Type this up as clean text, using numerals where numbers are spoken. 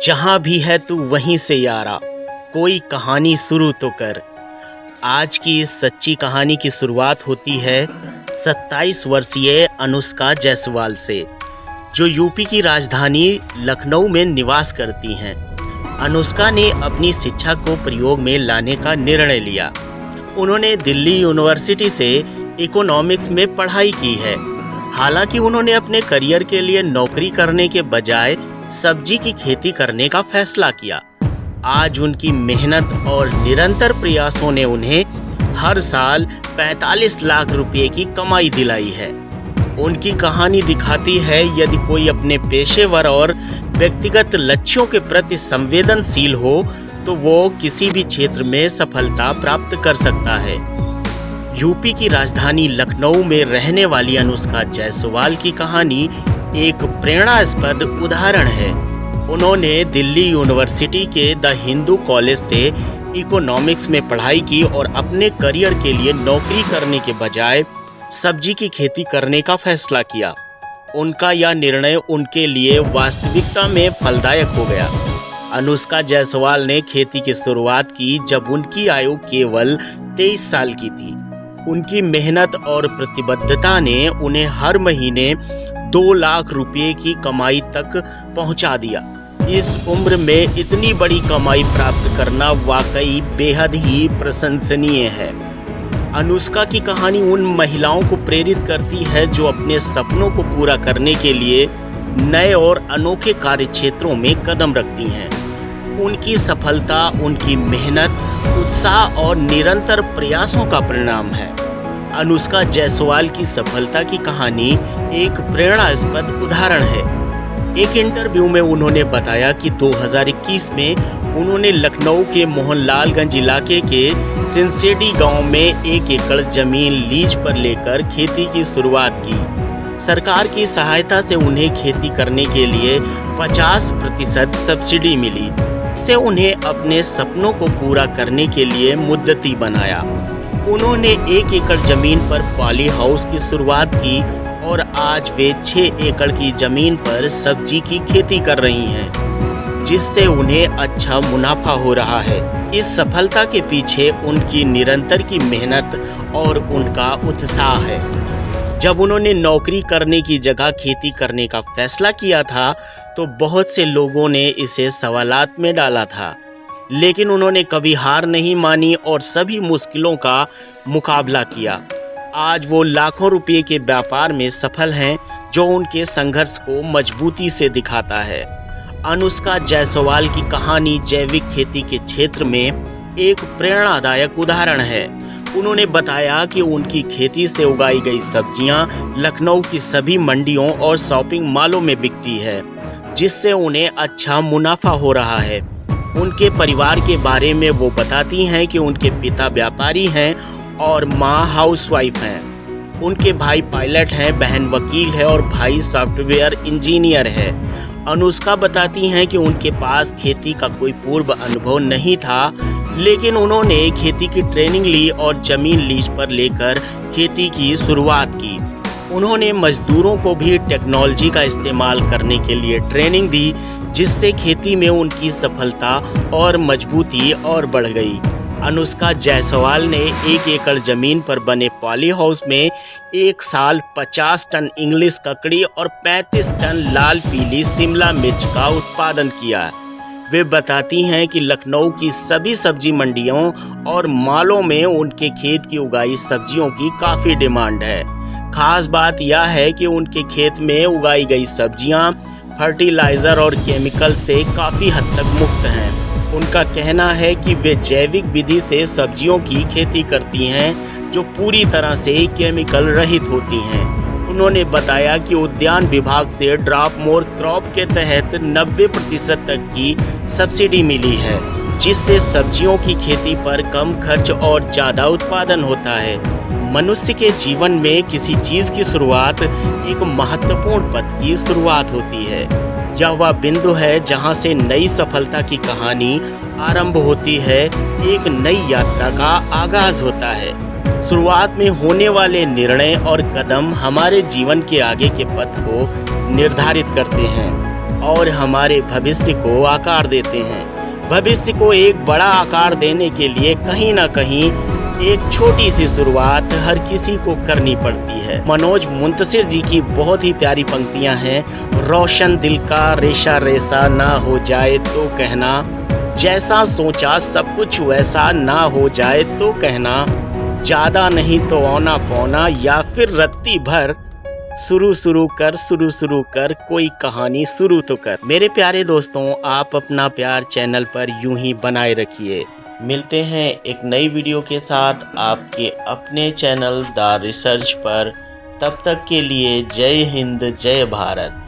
जहाँ भी है तू वहीं से यारा, कोई कहानी शुरू तो कर। आज की इस सच्ची कहानी की शुरुआत होती है 27 वर्षीय अनुष्का जायसवाल से, जो यूपी की राजधानी लखनऊ में निवास करती हैं। अनुष्का ने अपनी शिक्षा को प्रयोग में लाने का निर्णय लिया। उन्होंने दिल्ली यूनिवर्सिटी से इकोनॉमिक्स में पढ़ाई की है। हालांकि उन्होंने अपने करियर के लिए नौकरी करने के बजाय सब्जी की खेती करने का फैसला किया। आज उनकी मेहनत और निरंतर प्रयासों ने उन्हें हर साल 45 लाख रुपए की कमाई दिलाई है। उनकी कहानी दिखाती है यदि कोई अपने पेशेवर और व्यक्तिगत लक्ष्यों के प्रति संवेदनशील हो तो वो किसी भी क्षेत्र में सफलता प्राप्त कर सकता है। यूपी की राजधानी लखनऊ में रहने वाली अनुष्का जायसवाल की कहानी एक प्रेरणास्पद उदाहरण है। उन्होंने दिल्ली यूनिवर्सिटी के द हिंदू कॉलेज से इकोनॉमिक्स में पढ़ाई की और अपने करियर के लिए नौकरी करने के बजाय सब्जी की खेती करने का फैसला किया। उनका यह निर्णय उनके लिए वास्तविकता में फलदायक हो गया। अनुष्का जायसवाल ने खेती की शुरुआत की जब उनकी आयु केवल 23 साल की थी। उनकी मेहनत और प्रतिबद्धता ने उन्हें हर महीने 2 लाख रुपए की कमाई तक पहुंचा दिया। इस उम्र में इतनी बड़ी कमाई प्राप्त करना वाकई बेहद ही प्रशंसनीय है। अनुष्का की कहानी उन महिलाओं को प्रेरित करती है जो अपने सपनों को पूरा करने के लिए नए और अनोखे कार्य क्षेत्रों में कदम रखती हैं। उनकी सफलता उनकी मेहनत, उत्साह और निरंतर प्रयासों का परिणाम है। अनुष्का जायसवाल की सफलता की कहानी एक प्रेरणास्पद उदाहरण है। एक इंटरव्यू में उन्होंने बताया कि 2021 में उन्होंने लखनऊ के मोहनलालगंज इलाके के सिंसेडी गांव में 1 एकड़ जमीन लीज पर लेकर खेती की शुरुआत की। सरकार की सहायता से उन्हें खेती करने के लिए 50% सब्सिडी मिली। इससे उन्हें अपने सपनों को पूरा करने के लिए मुद्दती बनाया। उन्होंने 1 एकड़ जमीन पर पॉली हाउस की शुरुआत की और आज वे 6 एकड़ की जमीन पर सब्जी की खेती कर रही हैं, जिससे उन्हें अच्छा मुनाफा हो रहा है। इस सफलता के पीछे उनकी निरंतर की मेहनत और उनका उत्साह है। जब उन्होंने नौकरी करने की जगह खेती करने का फैसला किया था तो बहुत से लोगों ने इसे सवालात में डाला था, लेकिन उन्होंने कभी हार नहीं मानी और सभी मुश्किलों का मुकाबला किया। आज वो लाखों रुपए के व्यापार में सफल हैं, जो उनके संघर्ष को मजबूती से दिखाता है। अनुष्का जायसवाल की कहानी जैविक खेती के क्षेत्र में एक प्रेरणादायक उदाहरण है। उन्होंने बताया कि उनकी खेती से उगाई गई सब्जियां लखनऊ की सभी मंडियों और शॉपिंग मॉलों में बिकती है, जिससे उन्हें अच्छा मुनाफा हो रहा है। उनके परिवार के बारे में वो बताती हैं कि उनके पिता व्यापारी हैं और माँ हाउसवाइफ हैं। उनके भाई पायलट हैं, बहन वकील है और भाई सॉफ्टवेयर इंजीनियर है। अनुष्का बताती हैं कि उनके पास खेती का कोई पूर्व अनुभव नहीं था, लेकिन उन्होंने खेती की ट्रेनिंग ली और जमीन लीज पर लेकर खेती की शुरुआत की। उन्होंने मजदूरों को भी टेक्नोलॉजी का इस्तेमाल करने के लिए ट्रेनिंग दी, जिससे खेती में उनकी सफलता और मजबूती और बढ़ गई। अनुष्का जायसवाल ने 1 एकड़ जमीन पर बने पॉली हाउस में एक साल 50 टन इंग्लिश ककड़ी और 35 टन लाल पीली शिमला मिर्च का उत्पादन किया। वे बताती हैं कि लखनऊ की सभी सब्जी मंडियों और मॉलों में उनके खेत की उगाई सब्जियों की काफ़ी डिमांड है। खास बात यह है कि उनके खेत में उगाई गई सब्जियां फर्टिलाइज़र और केमिकल से काफ़ी हद तक मुक्त हैं। उनका कहना है कि वे जैविक विधि से सब्जियों की खेती करती हैं, जो पूरी तरह से केमिकल रहित होती हैं। उन्होंने बताया कि उद्यान विभाग से ड्रॉप मोर क्रॉप के तहत 90% तक की सब्सिडी मिली है, जिससे सब्जियों की खेती पर कम खर्च और ज़्यादा उत्पादन होता है। मनुष्य के जीवन में किसी चीज़ की शुरुआत एक महत्वपूर्ण पथ की शुरुआत होती है। यह वह बिंदु है जहां से नई सफलता की कहानी आरंभ होती है, एक नई यात्रा का आगाज होता है। शुरुआत में होने वाले निर्णय और कदम हमारे जीवन के आगे के पथ को निर्धारित करते हैं। और हमारे भविष्य को आकार देते हैं। भविष्य को एक बड़ा आकार देने के लिए कहीं ना कहीं एक छोटी सी शुरुआत हर किसी को करनी पड़ती है। मनोज मुंतशिर जी की बहुत ही प्यारी पंक्तियां हैं। रोशन दिल का रेशा रेशा ना हो जाए तो कहना, जैसा सोचा सब कुछ वैसा ना हो जाए तो कहना, ज्यादा नहीं तो औना पौना या फिर रत्ती भर, शुरू कर कोई कहानी शुरू तो कर। मेरे प्यारे दोस्तों, आप अपना प्यार चैनल पर यूं ही बनाए रखिए। मिलते हैं एक नई वीडियो के साथ आपके अपने चैनल द रिसर्च पर। तब तक के लिए जय हिंद, जय भारत।